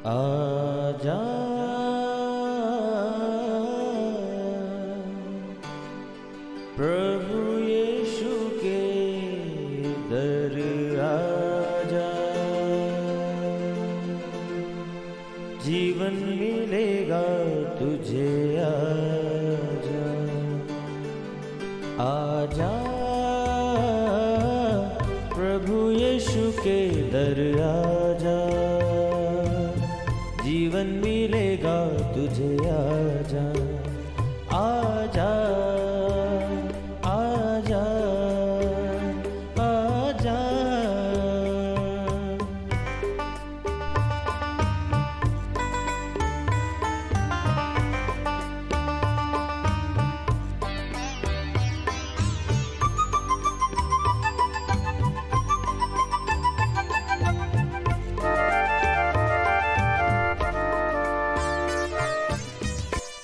आजा प्रभु यीशु के दर आजा, जीवन मिलेगा तुझे। आजा आजा प्रभु यीशु के दर आजा, जीवन मिलेगा तुझे। आजा आजा आजा आजा।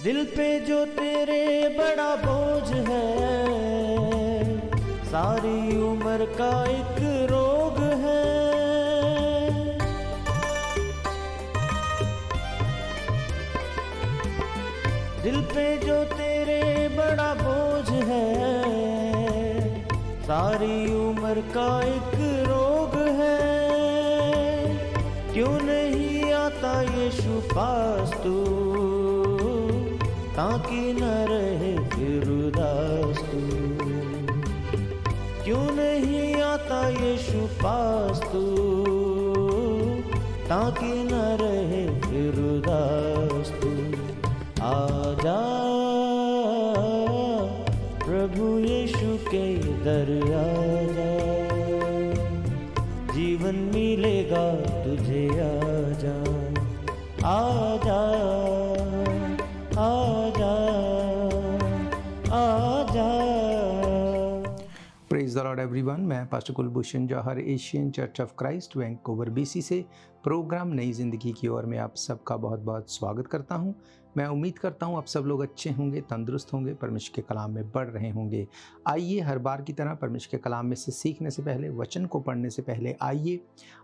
दिल पे जो तेरे बड़ा बोझ है, सारी उम्र का एक रोग है। दिल पे जो तेरे बड़ा बोझ है, सारी उम्र का एक रोग है। क्यों नहीं आता यीशु पास तू, ताकि न रहे फिर उदास तू। क्यों नहीं आता यीशु पास तू, ताकि न रहे फिर उदास तू। आजा प्रभु यीशु के दर आजा, जीवन मिलेगा तुझे। आजा आजा आजा आजा। Praise the lord everyone. मैं pastor Kulbhushan Johar, Asian church of Christ Vancouver BC से प्रोग्राम नई ज़िंदगी की ओर में आप सबका बहुत बहुत स्वागत करता हूं। मैं उम्मीद करता हूं आप सब लोग अच्छे होंगे, तंदुरुस्त होंगे, परमेश्वर के कलाम में बढ़ रहे होंगे। आइए हर बार की तरह परमेश्वर के कलाम में से सीखने से पहले, वचन को पढ़ने से पहले आइए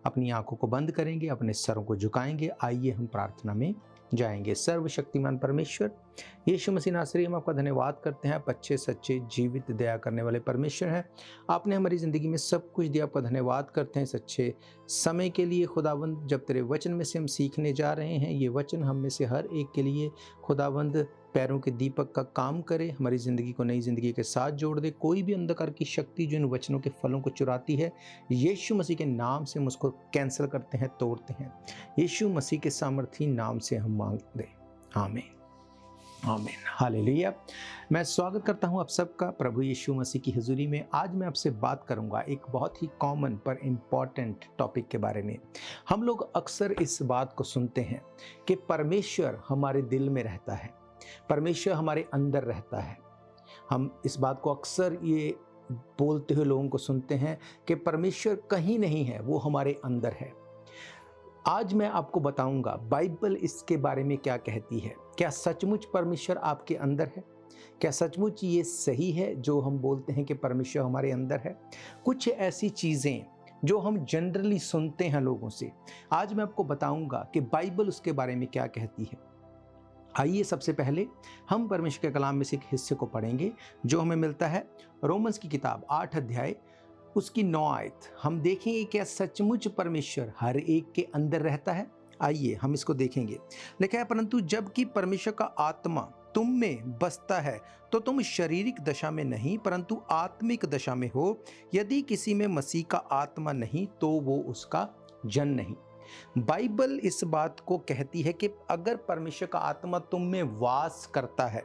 अपनी आंखों को बंद करेंगे, अपने सरों को झुकाएंगे। आइए हम प्रार्थना में जाएंगे। सर्वशक्तिमान परमेश्वर यीशु मसीह नासरी, हम आपका धन्यवाद करते हैं। आप अच्छे सच्चे जीवित दया करने वाले परमेश्वर हैं। आपने हमारी ज़िंदगी में सब कुछ दिया, आपका धन्यवाद करते हैं इस अच्छे समय के लिए खुदावंद। जब तेरे वचन में से हम सीखने जा रहे हैं, ये वचन हम में से हर एक के लिए खुदावंद पैरों के दीपक का काम करे, हमारी ज़िंदगी को नई ज़िंदगी के साथ जोड़ दे। कोई भी अंधकार की शक्ति जो इन वचनों के फलों को चुराती है, यीशु मसीह के नाम से हम उसको कैंसिल करते हैं, तोड़ते हैं। यीशु मसीह के सामर्थी नाम से हम मांगते हैं, आमीन आमीन हालेलुया। मैं स्वागत करता हूं आप सबका प्रभु यीशु मसीह की हुजूरी में। आज मैं आपसे बात करूंगा एक बहुत ही कॉमन पर इम्पॉर्टेंट टॉपिक के बारे में। हम लोग अक्सर इस बात को सुनते हैं कि परमेश्वर हमारे दिल में रहता है, परमेश्वर हमारे अंदर रहता है। हम इस बात को अक्सर ये बोलते हुए लोगों को सुनते हैं कि परमेश्वर कहीं नहीं है, वो हमारे अंदर है। आज मैं आपको बताऊंगा बाइबल इसके बारे में क्या कहती है। क्या सचमुच परमेश्वर आपके अंदर है? क्या सचमुच ये सही है जो हम बोलते हैं कि परमेश्वर हमारे अंदर है? कुछ ऐसी चीज़ें जो हम जनरली सुनते हैं लोगों से, आज मैं आपको बताऊंगा कि बाइबल उसके बारे में क्या कहती है। आइए सबसे पहले हम परमेश्वर के कलाम में से एक हिस्से को पढ़ेंगे जो हमें मिलता है रोमन्स की किताब 8 अध्याय उसकी 9 आयत। हम देखेंगे क्या सचमुच परमेश्वर हर एक के अंदर रहता है। आइए हम इसको देखेंगे। लिखा है, परंतु जबकि परमेश्वर का आत्मा तुम में बसता है तो तुम शारीरिक दशा में नहीं परंतु आत्मिक दशा में हो। यदि किसी में मसीह का आत्मा नहीं तो वो उसका जन नहीं। बाइबल इस बात को कहती है कि अगर परमेश्वर का आत्मा तुम में वास करता है,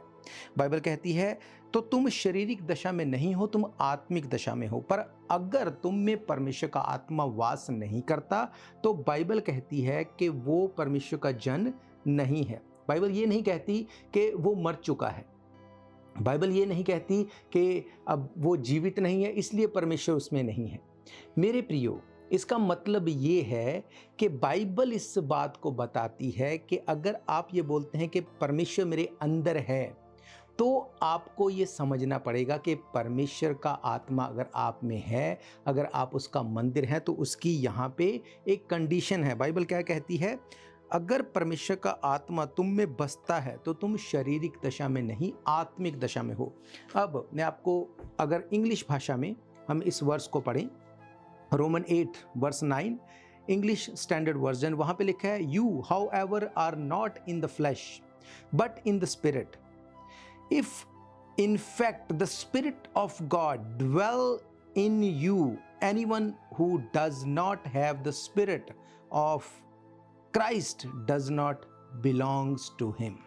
बाइबल कहती है तो तुम शारीरिक दशा में नहीं हो, तुम आत्मिक दशा में हो। पर अगर तुम में परमेश्वर का आत्मा वास नहीं करता तो बाइबल कहती है कि वो परमेश्वर का जन नहीं है। बाइबल ये नहीं कहती कि वो मर चुका है, बाइबल ये नहीं कहती कि अब वो जीवित नहीं है इसलिए परमेश्वर उसमें नहीं है। मेरे प्रियो, इसका मतलब ये है कि बाइबल इस बात को बताती है कि अगर आप ये बोलते हैं कि परमेश्वर मेरे अंदर है, तो आपको ये समझना पड़ेगा कि परमेश्वर का आत्मा अगर आप में है, अगर आप उसका मंदिर हैं, तो उसकी यहाँ पे एक कंडीशन है। बाइबल क्या कहती है? अगर परमेश्वर का आत्मा तुम में बसता है तो तुम शारीरिक दशा में नहीं, आत्मिक दशा में हो। अब मैं आपको अगर इंग्लिश भाषा में हम इस वर्स को पढ़ें, Roman 8 verse 9 English standard version, वहाँ पे लिखा है, you however are not in the flesh but in the spirit, if in fact the spirit of God dwell in you, anyone who does not have the spirit of Christ does not belongs to him।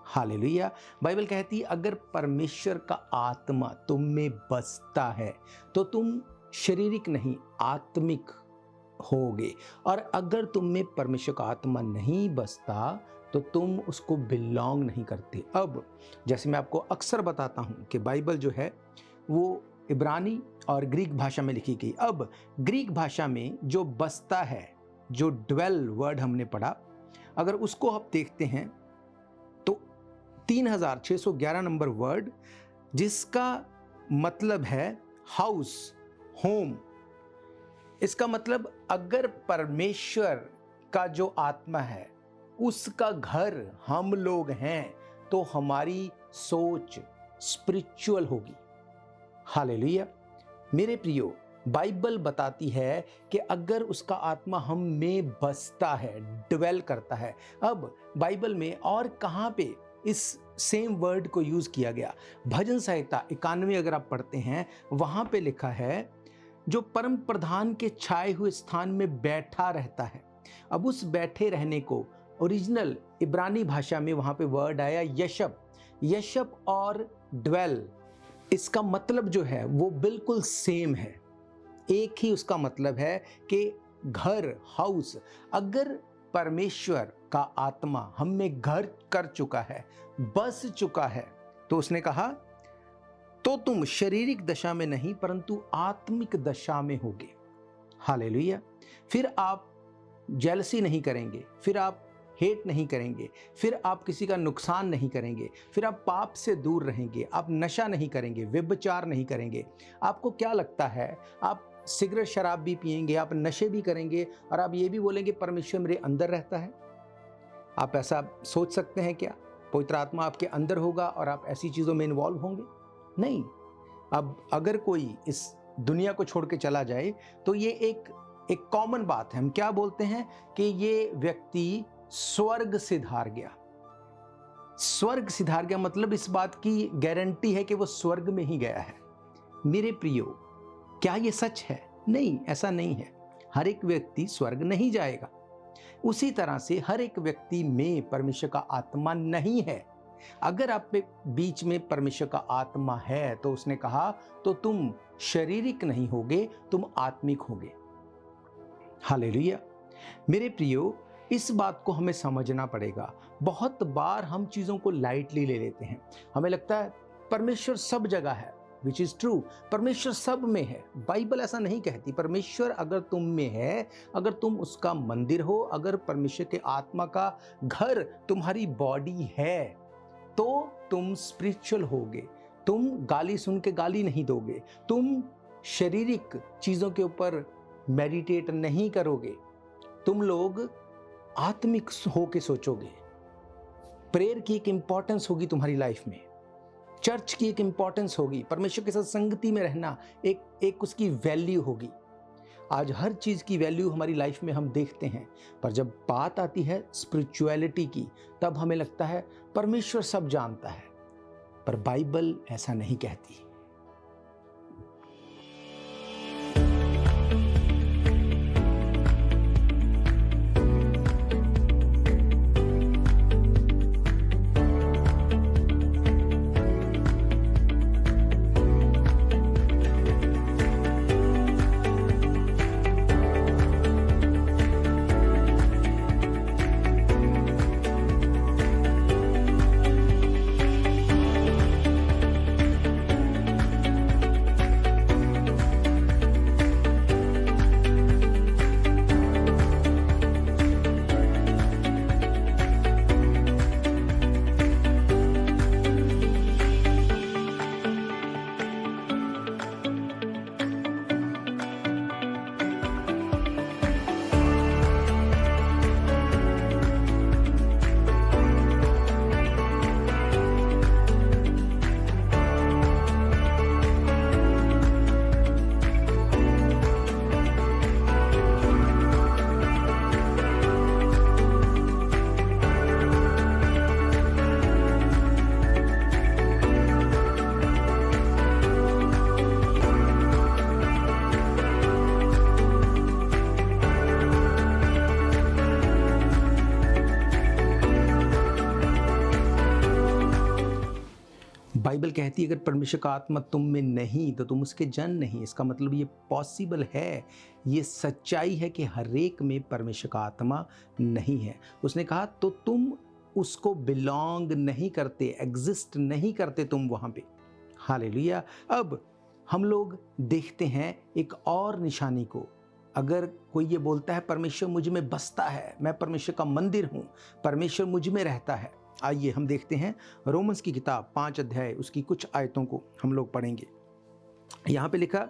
Hallelujah. Bible कहती है अगर परमेश्वर का आत्मा तुम में बसता है तो तुम शारीरिक नहीं आत्मिक होगे, और अगर तुम में परमेश्वर का आत्मा नहीं बसता तो तुम उसको बिलोंग नहीं करते। अब जैसे मैं आपको अक्सर बताता हूँ कि बाइबल जो है वो इब्रानी और ग्रीक भाषा में लिखी गई। अब ग्रीक भाषा में जो बसता है, जो ड्वेल वर्ड हमने पढ़ा, अगर उसको आप देखते हैं तो 3611 नंबर वर्ड, जिसका मतलब है हाउस, होम। इसका मतलब अगर परमेश्वर का जो आत्मा है उसका घर हम लोग हैं तो हमारी सोच स्पिरिचुअल होगी। हालेलुया। मेरे प्रियो, बाइबल बताती है कि अगर उसका आत्मा हम में बसता है, ड्वेल करता है। अब बाइबल में और कहाँ पे इस सेम वर्ड को यूज किया गया? भजन संहिता 91 अगर आप पढ़ते हैं, वहां पे लिखा है, जो परम प्रधान के छाए हुए स्थान में बैठा रहता है। अब उस बैठे रहने को ओरिजिनल इब्रानी भाषा में वहां पे वर्ड आया यशब। यशब और ड्वेल, इसका मतलब जो है वो बिल्कुल सेम है, एक ही उसका मतलब है कि घर, हाउस। अगर परमेश्वर का आत्मा हम में घर कर चुका है, बस चुका है, तो उसने कहा तो तुम शारीरिक दशा में नहीं परंतु आत्मिक दशा में होगे। हालेलुया। फिर आप जेलसी नहीं करेंगे, फिर आप हेट नहीं करेंगे, फिर आप किसी का नुकसान नहीं करेंगे, फिर आप पाप से दूर रहेंगे, आप नशा नहीं करेंगे, व्यभिचार नहीं करेंगे। आपको क्या लगता है, आप सिगरेट शराब भी पिएंगे, आप नशे भी करेंगे और आप ये भी बोलेंगे परमेश्वर मेरे अंदर रहता है? आप ऐसा सोच सकते हैं क्या? पवित्र आत्मा आपके अंदर होगा और आप ऐसी चीज़ों में इन्वॉल्व होंगे? नहीं। अब अगर कोई इस दुनिया को छोड़ के चला जाए तो ये एक कॉमन बात है, हम क्या बोलते हैं कि ये व्यक्ति स्वर्ग सिधार गया। स्वर्ग सिधार गया मतलब इस बात की गारंटी है कि वो स्वर्ग में ही गया है। मेरे प्रियो, क्या ये सच है? नहीं, ऐसा नहीं है। हर एक व्यक्ति स्वर्ग नहीं जाएगा। उसी तरह से हर एक व्यक्ति में परमेश्वर का आत्मा नहीं है। अगर आप बीच में परमेश्वर का आत्मा है तो उसने कहा तो तुम शारीरिक नहीं होगे, तुम आत्मिक होगे। हालेलुया। मेरे प्रियो, इस बात को हमें समझना पड़ेगा। बहुत बार हम चीज़ों को लाइटली ले लेते हैं। हमें लगता है परमेश्वर सब जगह है, विच इज़ ट्रू। परमेश्वर सब में है। बाइबल ऐसा नहीं कहती। परमेश्वर अगर तुम में है, अगर तुम उसका मंदिर हो, अगर परमेश्वर के आत्मा का घर तुम्हारी बॉडी है तो तुम स्पिरिचुअल होगे। तुम गाली सुन के गाली नहीं दोगे, तुम शारीरिक चीज़ों के ऊपर मेडिटेट नहीं करोगे, तुम लोग आत्मिक होके सोचोगे। प्रेयर की एक इंपॉर्टेंस होगी तुम्हारी लाइफ में, चर्च की एक इंपॉर्टेंस होगी, परमेश्वर के साथ संगति में रहना एक उसकी वैल्यू होगी। आज हर चीज़ की वैल्यू हमारी लाइफ में हम देखते हैं, पर जब बात आती है स्पिरिचुअलिटी की तब हमें लगता है परमेश्वर सब जानता है। पर बाइबल ऐसा नहीं कहती। बाइबल कहती है अगर परमेश्वर का आत्मा तुम में नहीं तो तुम उसके जन नहीं। इसका मतलब ये पॉसिबल है, ये सच्चाई है कि हर एक में परमेश्वर का आत्मा नहीं है। उसने कहा तो तुम उसको बिलोंग नहीं करते, एग्जिस्ट नहीं करते तुम वहाँ पे। हालेलुया। अब हम लोग देखते हैं एक और निशानी को। अगर कोई ये बोलता है परमेश्वर मुझ में बसता है, मैं परमेश्वर का मंदिर हूँ, परमेश्वर मुझ में रहता है, आइए हम देखते हैं रोमन्स की किताब 5 अध्याय उसकी कुछ आयतों को हम लोग पढ़ेंगे। यहाँ पे लिखा,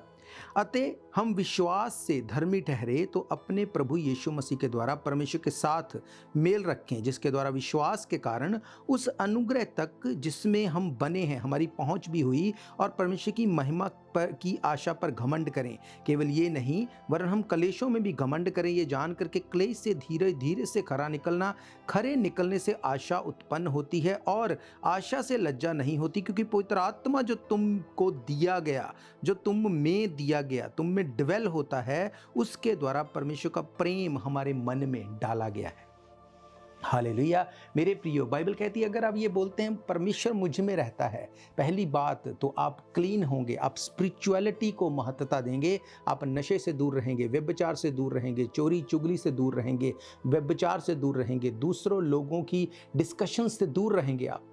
अतः हम विश्वास से धर्मी ठहरे तो अपने प्रभु यीशु मसीह के द्वारा परमेश्वर के साथ मेल रखें, जिसके द्वारा विश्वास के कारण उस अनुग्रह तक जिसमें हम बने हैं हमारी पहुंच भी हुई, और परमेश्वर की महिमा पर की आशा पर घमंड करें। केवल ये नहीं वरन हम क्लेशों में भी घमंड करें, ये जानकर के क्लेश से धीरे धीरे से खरा निकलना, खरे निकलने से आशा उत्पन्न होती है, और आशा से लज्जा नहीं होती, क्योंकि पवित्र आत्मा जो तुमको दिया गया, जो तुम में दिया गया, तुम में ड्वेल होता है, उसके द्वारा परमेश्वर का प्रेम हमारे मन में डाला गया है। हालेलुया। मेरे प्रियो, बाइबल कहती है अगर आप ये बोलते हैं परमेश्वर मुझ में रहता है, पहली बात तो आप क्लीन होंगे, आप स्पिरिचुअलिटी को महत्वता देंगे, आप नशे से दूर रहेंगे, व्यभिचार से दूर रहेंगे, चोरी चुगली से दूर रहेंगे, व्यभिचार से दूर रहेंगे, दूसरों लोगों की डिस्कशन से दूर रहेंगे आप,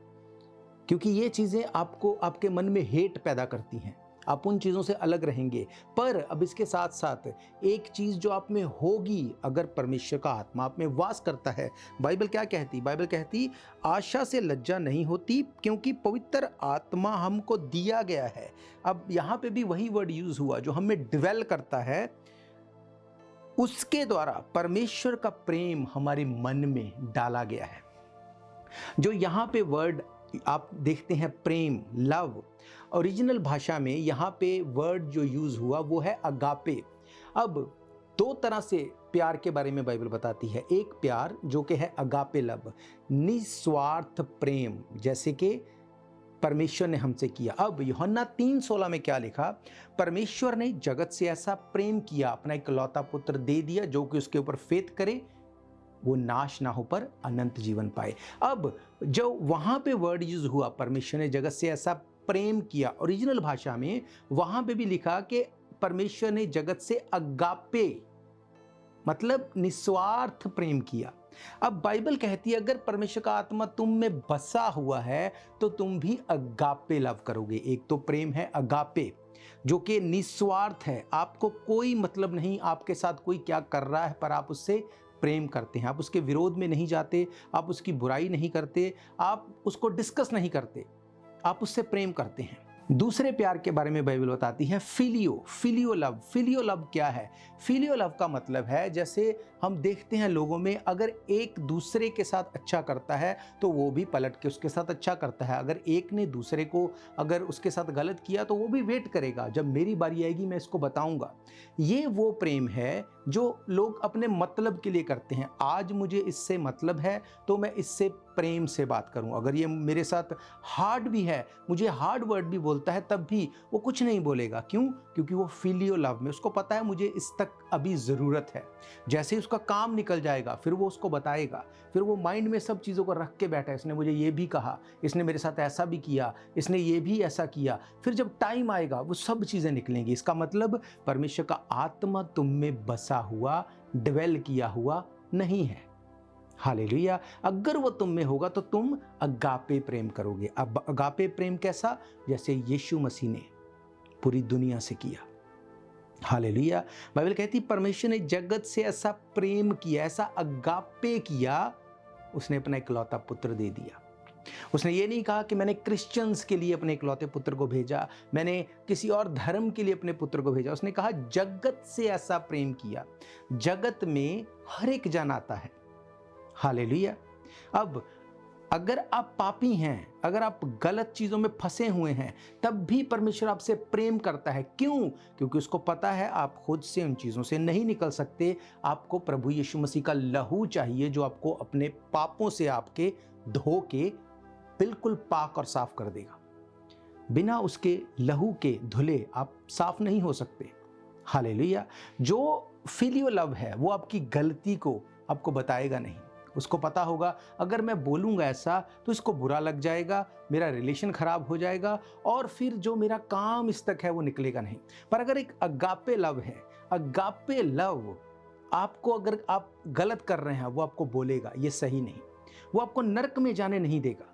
क्योंकि ये चीज़ें आपको आपके मन में हेट पैदा करती हैं। आप उन चीज़ों से अलग रहेंगे। पर अब इसके साथ साथ एक चीज़ जो आप में होगी, अगर परमेश्वर का आत्मा आप में वास करता है, बाइबल क्या कहती? बाइबल कहती आशा से लज्जा नहीं होती, क्योंकि पवित्र आत्मा हमको दिया गया है। अब यहाँ पे भी वही वर्ड यूज हुआ जो हमें डिवेल करता है, उसके द्वारा परमेश्वर का प्रेम हमारे मन में डाला गया है। जो यहाँ पे वर्ड आप देखते हैं प्रेम, लव, ओरिजिनल भाषा में यहाँ पे वर्ड जो यूज हुआ वो है अगापे। अब दो तरह से प्यार के बारे में बाइबल बताती है। एक प्यार जो कि है अगापे लव, निस्वार्थ प्रेम, जैसे कि परमेश्वर ने हमसे किया। अब यूहन्ना 3:16 में क्या लिखा? परमेश्वर ने जगत से ऐसा प्रेम किया, अपना इकलौता पुत्र दे दिया, जो कि उसके ऊपर फेथ करे वो नाश ना हो पर अनंत जीवन पाए। अब जो वहां पे वर्ड यूज हुआ परमेश्वर ने जगत से ऐसा प्रेम किया, ओरिजिनल भाषा में वहां पे भी लिखा कि परमेश्वर ने जगत से अगापे मतलब निस्वार्थ प्रेम किया। अब बाइबल कहती है अगर परमेश्वर का आत्मा तुम में बसा हुआ है तो तुम भी अगापे लव करोगे। एक तो प्रेम है अगापे जो कि निस्वार्थ है, आपको कोई मतलब नहीं आपके साथ कोई क्या कर रहा है, पर आप उससे प्रेम करते हैं। आप उसके विरोध में नहीं जाते, आप उसकी बुराई नहीं करते, आप उसको डिस्कस नहीं करते, आप उससे प्रेम करते हैं। दूसरे प्यार के बारे में बाइबल बताती है फिलियो लव। फिलियो लव क्या है? फिलियो लव का मतलब है, जैसे हम देखते हैं लोगों में, अगर एक दूसरे के साथ अच्छा करता है तो वो भी पलट के उसके साथ अच्छा करता है। अगर एक ने दूसरे को अगर उसके साथ गलत किया तो वो भी वेट करेगा, जब मेरी बारी आएगी मैं इसको बताऊंगा। ये वो प्रेम है जो लोग अपने मतलब के लिए करते हैं। आज मुझे इससे मतलब है तो मैं इससे प्रेम से बात करूं। अगर ये मेरे साथ हार्ड भी है, मुझे हार्ड वर्ड भी बोलता है, तब भी वो कुछ नहीं बोलेगा। क्यों? क्योंकि वो फिलियो लव में उसको पता है मुझे इस तक अभी ज़रूरत है। जैसे उसका काम निकल जाएगा फिर वो उसको बताएगा, फिर वो माइंड में सब चीज़ों को रख के बैठा है, इसने मुझे ये भी कहा, इसने मेरे साथ ऐसा भी किया, इसने ये भी ऐसा किया। फिर जब टाइम आएगा वो सब चीज़ें निकलेंगी। इसका मतलब परमेश्वर का आत्मा तुम में बसा हुआ, डिवेल किया हुआ नहीं है। हालेलुया। अगर वो तुम में होगा तो तुम अगापे प्रेम करोगे। अब अगापे प्रेम कैसा? जैसे यीशु मसीह ने पूरी दुनिया से किया। हालेलुया। बाइबल कहती परमेश्वर ने जगत से ऐसा प्रेम किया, ऐसा अगापे किया, उसने अपना इकलौता पुत्र दे दिया। उसने ये नहीं कहा कि मैंने क्रिश्चियंस के लिए अपने इकलौते पुत्र को भेजा, मैंने किसी और धर्म के लिए अपने पुत्र को भेजा। उसने कहा जगत से ऐसा प्रेम किया। जगत में हर एक जन आता है। हालेलुया। अब अगर आप पापी हैं, अगर आप गलत चीज़ों में फंसे हुए हैं, तब भी परमेश्वर आपसे प्रेम करता है। क्यों? क्योंकि उसको पता है आप खुद से उन चीज़ों से नहीं निकल सकते। आपको प्रभु यीशु मसीह का लहू चाहिए जो आपको अपने पापों से आपके धो के बिल्कुल पाक और साफ कर देगा। बिना उसके लहू के धुले आप साफ नहीं हो सकते। हालेलुया। जो फिलियो लव है वो आपकी गलती को आपको बताएगा नहीं, उसको पता होगा अगर मैं बोलूँगा ऐसा तो इसको बुरा लग जाएगा, मेरा रिलेशन खराब हो जाएगा और फिर जो मेरा काम इस तक है वो निकलेगा नहीं। पर अगर एक अगापे लव है, अगापे लव आपको अगर आप गलत कर रहे हैं वो आपको बोलेगा ये सही नहीं, वो आपको नर्क में जाने नहीं देगा।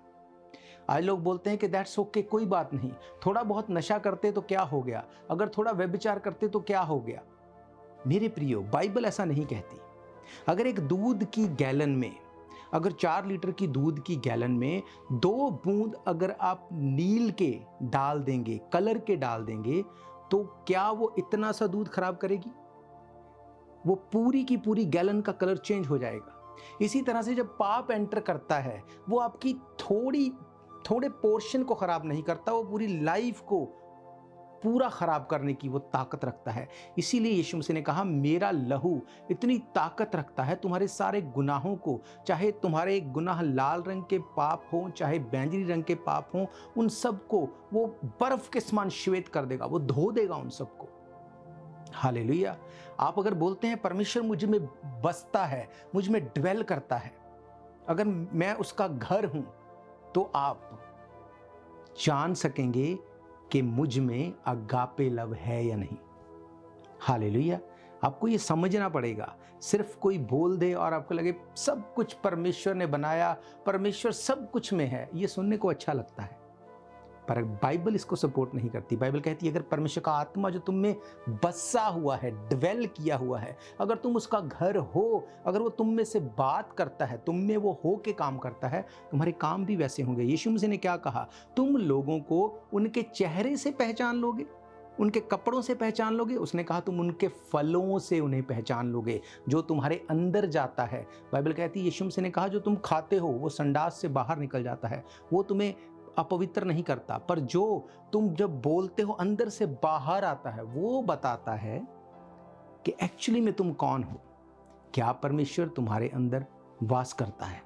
आज लोग बोलते हैं कि दैट्स ओके, कोई बात नहीं, थोड़ा बहुत नशा करते तो क्या हो गया, अगर थोड़ा व्यभिचार करते तो क्या हो गया। मेरे प्रियो, बाइबल ऐसा नहीं कहती। अगर एक दूध की गैलन में, अगर 4 लीटर की दूध की गैलन में 2 बूंद अगर आप नील के डाल देंगे, कलर के डाल देंगे, तो क्या वो इतना सा दूध खराब करेगी? वो पूरी की पूरी गैलन का कलर चेंज हो जाएगा। इसी तरह से जब पाप एंटर करता है वो आपकी थोड़े पोर्शन को खराब नहीं करता, वो पूरी लाइफ को पूरा खराब करने की वो ताकत रखता है। इसीलिए यीशु मसीह ने कहा मेरा लहू इतनी ताकत रखता है तुम्हारे सारे गुनाहों को, चाहे तुम्हारे गुनाह लाल रंग के पाप हों चाहे बैंगनी रंग के पाप हों, उन सबको वो बर्फ के समान श्वेत कर देगा, वो धो देगा उन सबको। हालेलुया। आप अगर बोलते हैं परमेश्वर मुझ में बसता है, मुझ में ड्वेल करता है, अगर मैं उसका घर हूं, तो आप जान सकेंगे कि मुझ में अगापे लव है या नहीं। हालेलुया। आपको ये समझना पड़ेगा। सिर्फ कोई बोल दे और आपको लगे सब कुछ परमेश्वर ने बनाया, परमेश्वर सब कुछ में है, ये सुनने को अच्छा लगता है, पर बाइबल इसको सपोर्ट नहीं करती। बाइबल कहती है अगर परमेश्वर का आत्मा जो तुम में बसा हुआ है, ड्वेल किया हुआ है, अगर तुम उसका घर हो, अगर वो तुम में से बात करता है, तुम में वो हो के काम करता है, तुम्हारे काम भी वैसे होंगे। यीशु मसीह ने क्या कहा? तुम लोगों को उनके चेहरे से पहचान लोगे, उनके कपड़ों से पहचान लोगे। उसने कहा तुम उनके फलों से उन्हें पहचान लोगे, जो तुम्हारे अंदर जाता है। बाइबल कहती है, यीशु मसीह ने कहा जो तुम खाते हो वो संडास से बाहर निकल जाता है, वो तुम्हें अपवित्र नहीं करता, पर जो तुम जब बोलते हो अंदर से बाहर आता है, वो बताता है कि एक्चुअली में तुम कौन हो, क्या परमेश्वर तुम्हारे अंदर वास करता है।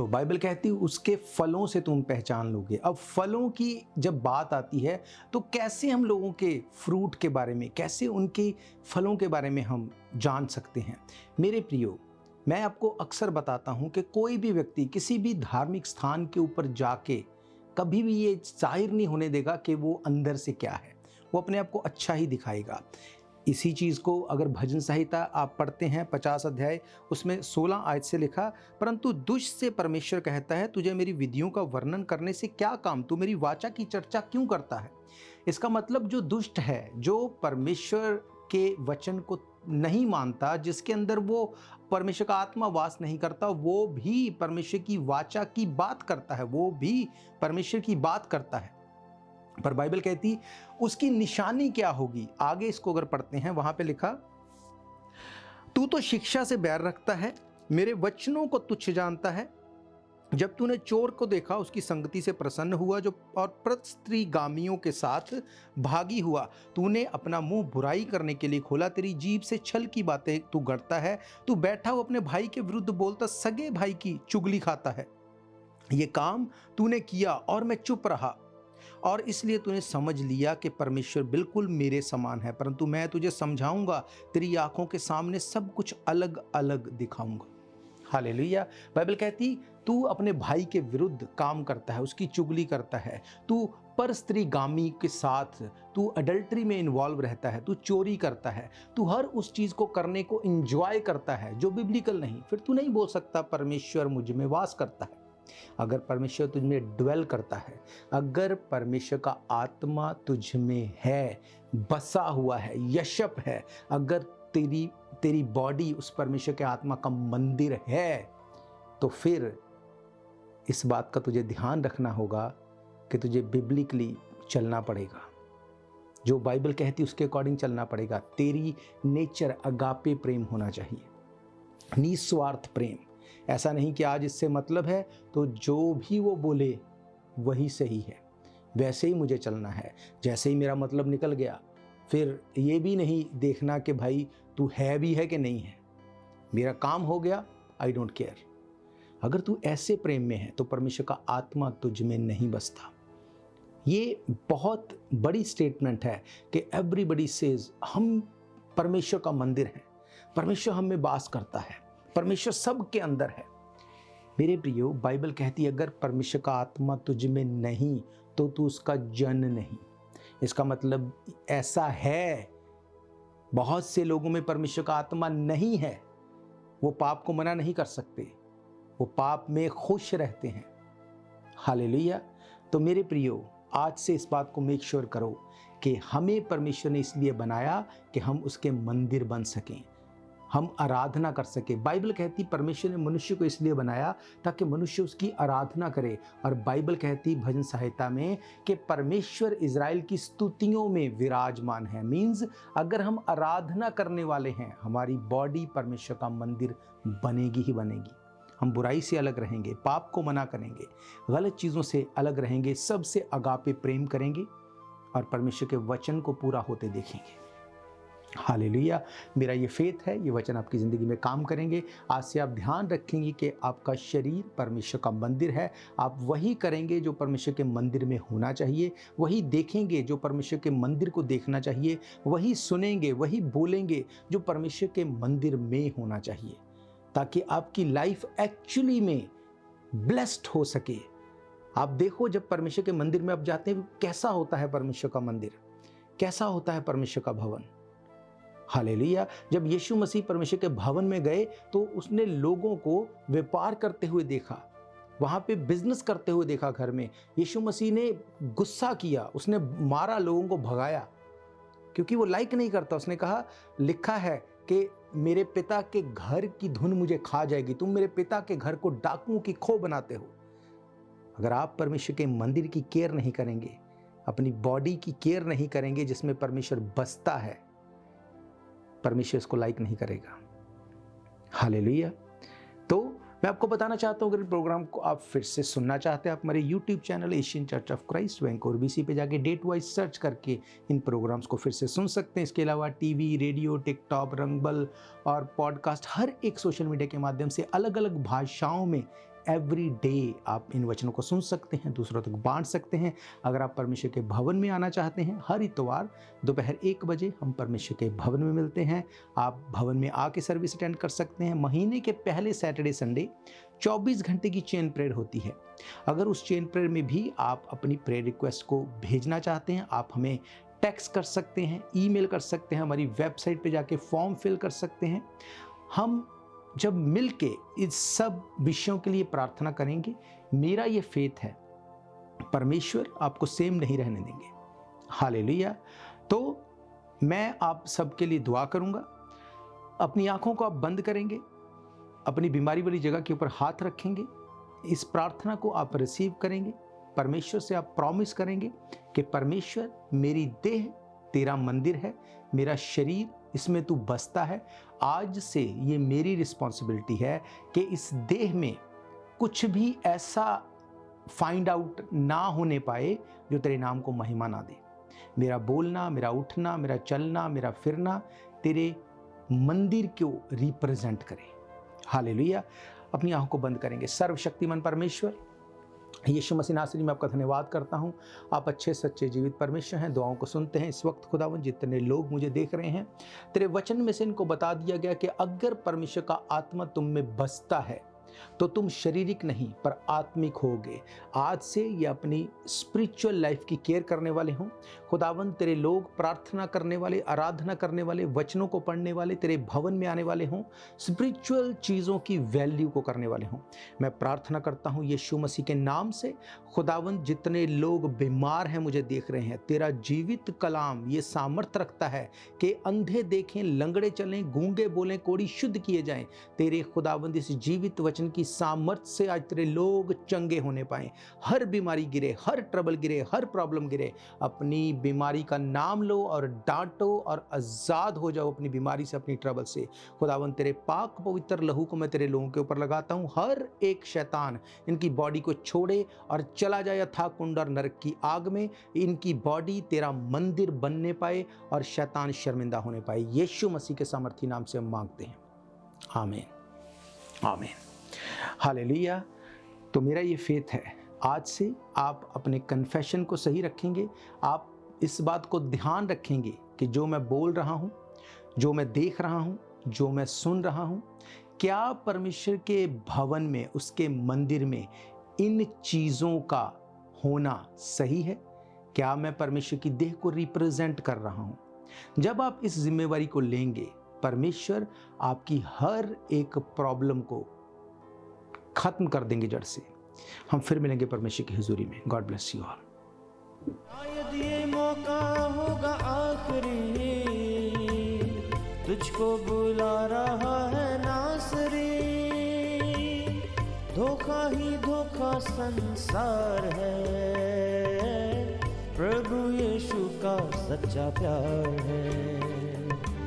बाइबल कहती है उसके फलों से तुम पहचान लोगे। अब फलों की जब बात आती है तो कैसे हम लोगों के फ्रूट के बारे में, कैसे उनके फलों के बारे में हम जान सकते हैं? मेरे प्रियो, मैं आपको अक्सर बताता हूं कि कोई भी व्यक्ति किसी भी धार्मिक स्थान के ऊपर जाके कभी भी ये जाहिर नहीं होने देगा कि वो अंदर से क्या है, वो अपने आप को अच्छा ही दिखाएगा। इसी चीज़ को अगर भजन संहिता आप पढ़ते हैं 50 अध्याय, उसमें 16 आयत से लिखा, परंतु दुष्ट से परमेश्वर कहता है तुझे मेरी विधियों का वर्णन करने से क्या काम, तू मेरी वाचा की चर्चा क्यों करता है। इसका मतलब जो दुष्ट है, जो परमेश्वर के वचन को नहीं मानता, जिसके अंदर वो परमेश्वर का आत्मा वास नहीं करता, वो भी परमेश्वर की वाचा की बात करता है, वो भी परमेश्वर की बात करता है। पर बाइबल कहती उसकी निशानी क्या होगी। आगे इसको अगर पढ़ते हैं, वहां पे लिखा, तू तो शिक्षा से बैर रखता है मेरे वचनों को तुच्छ जानता है। जब तूने चोर को देखा, उसकी संगति से प्रसन्न हुआ, जो और परस्त्रीगामियों के साथ भागी हुआ। तूने अपना मुंह बुराई करने के लिए खोला, तेरी जीभ से छल की बातें तू गढ़ता है। तू बैठा हो अपने भाई के विरुद्ध बोलता, सगे भाई की चुगली खाता है। ये काम तूने किया और मैं चुप रहा, और इसलिए तूने समझ लिया कि परमेश्वर बिल्कुल मेरे समान है। परंतु मैं तुझे समझाऊंगा, तेरी आंखों के सामने सब कुछ अलग अलग दिखाऊंगा। हालेलुया। बाइबल कहती तू अपने भाई के विरुद्ध काम करता है, उसकी चुगली करता है, तू परस्त्रीगामी के साथ, तू अडल्ट्री में इन्वॉल्व रहता है, तू चोरी करता है, तू हर उस चीज को करने को एंजॉय करता है जो बिब्लिकल नहीं। फिर तू नहीं बोल सकता परमेश्वर मुझ में वास करता है। अगर परमेश्वर तुझ में ड्वेल करता है, अगर परमेश्वर का आत्मा तुझ में है, बसा हुआ है, यशप है, अगर तेरी बॉडी उस परमेश्वर के आत्मा का मंदिर है, तो फिर इस बात का तुझे ध्यान रखना होगा कि तुझे बिब्लिकली चलना पड़ेगा, जो बाइबल कहती है उसके अकॉर्डिंग चलना पड़ेगा। तेरी नेचर अगापे प्रेम होना चाहिए, निस्वार्थ प्रेम। ऐसा नहीं कि आज इससे मतलब है तो जो भी वो बोले वही सही है, वैसे ही मुझे चलना है, जैसे ही मेरा मतलब निकल गया। फिर ये भी नहीं देखना कि भाई तू है भी है कि नहीं है, मेरा काम हो गया, आई डोंट केयर। अगर तू ऐसे प्रेम में है तो परमेश्वर का आत्मा तुझ में नहीं बसता। ये बहुत बड़ी स्टेटमेंट है कि एवरीबडी सेज हम परमेश्वर का मंदिर है, परमेश्वर हम में वास करता है, परमेश्वर सबके अंदर है। मेरे प्रियो, बाइबल कहती है अगर परमेश्वर का आत्मा तुझ में नहीं तो तू उसका जन नहीं। इसका मतलब ऐसा है, बहुत से लोगों में परमेश्वर का आत्मा नहीं है, वो पाप को मना नहीं कर सकते, वो पाप में खुश रहते हैं। हालेलुया। तो मेरे प्रियो, आज से इस बात को मेक श्योर करो कि हमें परमेश्वर ने इसलिए बनाया कि हम उसके मंदिर बन सकें, हम आराधना कर सके। बाइबल कहती परमेश्वर ने मनुष्य को इसलिए बनाया ताकि मनुष्य उसकी आराधना करे। और बाइबल कहती भजन संहिता में कि परमेश्वर इज़राइल की स्तुतियों में विराजमान है। मीन्स अगर हम आराधना करने वाले हैं, हमारी बॉडी परमेश्वर का मंदिर बनेगी ही बनेगी। हम बुराई से अलग रहेंगे, पाप को मना करेंगे, गलत चीज़ों से अलग रहेंगे, सबसे अगापे प्रेम करेंगे और परमेश्वर के वचन को पूरा होते देखेंगे। हालेलुया। मेरा ये फेथ है, ये वचन आपकी ज़िंदगी में काम करेंगे। आज से आप ध्यान रखेंगे कि आपका शरीर परमेश्वर का मंदिर है। आप वही करेंगे जो परमेश्वर के मंदिर में होना चाहिए, वही देखेंगे जो परमेश्वर के मंदिर को देखना चाहिए, वही सुनेंगे, वही बोलेंगे जो परमेश्वर के मंदिर में होना चाहिए, ताकि आपकी लाइफ एक्चुअली में ब्लेस्ड हो सके। आप देखो, जब परमेश्वर के मंदिर में आप जाते हैं, कैसा होता है परमेश्वर का मंदिर, कैसा होता है परमेश्वर का भवन। हालेलुया। जब यीशु मसीह परमेश्वर के भवन में गए तो उसने लोगों को व्यापार करते हुए देखा, वहां पे बिजनेस करते हुए देखा। घर में यीशु मसीह ने गुस्सा किया, उसने मारा, लोगों को भगाया, क्योंकि वो लाइक नहीं करता। उसने कहा, लिखा है कि मेरे पिता के घर की धुन मुझे खा जाएगी, तुम मेरे पिता के घर को डाकुओं की खो बनाते हो। अगर आप परमेश्वर के मंदिर की केयर नहीं करेंगे, अपनी बॉडी की केयर नहीं करेंगे जिसमें परमेश्वर बसता है, परमेश्वर इसको लाइक नहीं करेगा। हालेलुया। तो मैं आपको बताना चाहता हूँ, अगर प्रोग्राम को आप फिर से सुनना चाहते हैं, आप हमारे YouTube channel Asian church of Christ Vancouver BC पे जाके डेट वाइज सर्च करके इन प्रोग्राम्स को फिर से सुन सकते हैं। इसके अलावा टीवी, रेडियो, टिकटॉक, रंगबल और पॉडकास्ट, हर एक सोशल मीडिया के माध्यम से अलग अलग भाषाओं में एवरी डे आप इन वचनों को सुन सकते हैं, दूसरों तक बांट सकते हैं। अगर आप परमेश्वर के भवन में आना चाहते हैं, हर इतवार दोपहर 1 बजे हम परमेश्वर के भवन में मिलते हैं। आप भवन में आके सर्विस अटेंड कर सकते हैं। महीने के पहले सैटरडे संडे 24 घंटे की चेन प्रेयर होती है। अगर उस चेन प्रेयर में भी आप अपनी प्रेयर रिक्वेस्ट को भेजना चाहते हैं, आप हमें टेक्स्ट कर सकते हैं, ईमेल कर सकते हैं, हमारी वेबसाइट पे जाके फॉर्म फिल कर सकते हैं। हम जब मिलके इस सब विषयों के लिए प्रार्थना करेंगे, मेरा ये फेथ है परमेश्वर आपको सेम नहीं रहने देंगे। हालेलुया। तो मैं आप सबके लिए दुआ करूंगा। अपनी आंखों को आप बंद करेंगे, अपनी बीमारी वाली जगह के ऊपर हाथ रखेंगे, इस प्रार्थना को आप रिसीव करेंगे। परमेश्वर से आप प्रॉमिस करेंगे कि परमेश्वर, मेरी देह तेरा मंदिर है, मेरा शरीर इसमें तू बसता है, आज से ये मेरी रिस्पॉन्सिबिलिटी है कि इस देह में कुछ भी ऐसा फाइंड आउट ना होने पाए जो तेरे नाम को महिमा ना दे। मेरा बोलना, मेरा उठना, मेरा चलना, मेरा फिरना तेरे मंदिर को रिप्रेजेंट करे। हालेलुया। अपनी आंखों को बंद करेंगे। सर्वशक्तिमान परमेश्वर, यीशु मसीह नासरी में आपका धन्यवाद करता हूँ। आप अच्छे सच्चे जीवित परमेश्वर हैं, दुआओं को सुनते हैं। इस वक्त खुदावन जितने लोग मुझे देख रहे हैं, तेरे वचन में से इनको बता दिया गया कि अगर परमेश्वर का आत्मा तुम में बसता है तो तुम शारीरिक नहीं पर आत्मिक होगे। आज से ये अपनी स्पिरिचुअल लाइफ की केयर करने वाले हों। खुदावन तेरे लोग प्रार्थना करने वाले, आराधना करने वाले, वचनों को पढ़ने वाले, तेरे भवन में आने वाले हों, स्पिरिचुअल चीज़ों की वैल्यू को करने वाले हों। मैं प्रार्थना करता हूँ यीशु मसीह के नाम से। खुदावन जितने लोग बीमार हैं मुझे देख रहे हैं, तेरा जीवित कलाम ये सामर्थ्य रखता है कि अंधे देखें, लंगड़े चलें, गूंगे बोलें, कोढ़ी शुद्ध किए जाएं। तेरे खुदावंद इस जीवित वचन की सामर्थ्य से आज तेरे लोग चंगे होने पाएं। हर बीमारी गिरे, हर ट्रबल गिरे, हर प्रॉब्लम गिरे। अपनी बीमारी का नाम लो और डांटो और आज़ाद हो जाओ अपनी बीमारी से, अपनी ट्रबल से। खुदावंद तेरे पाक पवित्र लहू को मैं तेरे लोगों के ऊपर लगाता हूँ। हर एक शैतान इनकी बॉडी को छोड़े और चला जाए अथाह कुंड और नरक की आग में। इनकी बॉडी तेरा मंदिर बनने पाए और शैतान शर्मिंदा होने पाए। यीशु मसीह के सामर्थी नाम से हम मांगते हैं, आमीन आमीन। हालेलुया। तो मेरा ये फेथ है, आज से आप अपने कन्फेशन को सही रखेंगे। आप इस बात को ध्यान रखेंगे कि जो मैं बोल रहा हूँ, जो मैं देख रहा हूँ, जो मैं सुन रहा हूँ, क्या परमेश्वर के भवन में, उसके मंदिर में इन चीज़ों का होना सही है? क्या मैं परमेश्वर की देह को रिप्रेजेंट कर रहा हूँ? जब आप इस जिम्मेवारी को लेंगे, परमेश्वर आपकी हर एक प्रॉब्लम को खत्म कर देंगे जड़ से। हम फिर मिलेंगे परमेश्वर की हुजूरी में। God bless you all. शायद ये मौका होगा आखिरी, तुझको बुला रहा है नासरी। धोखा ही धोखा संसार है, प्रभु यीशु का सच्चा प्यार है।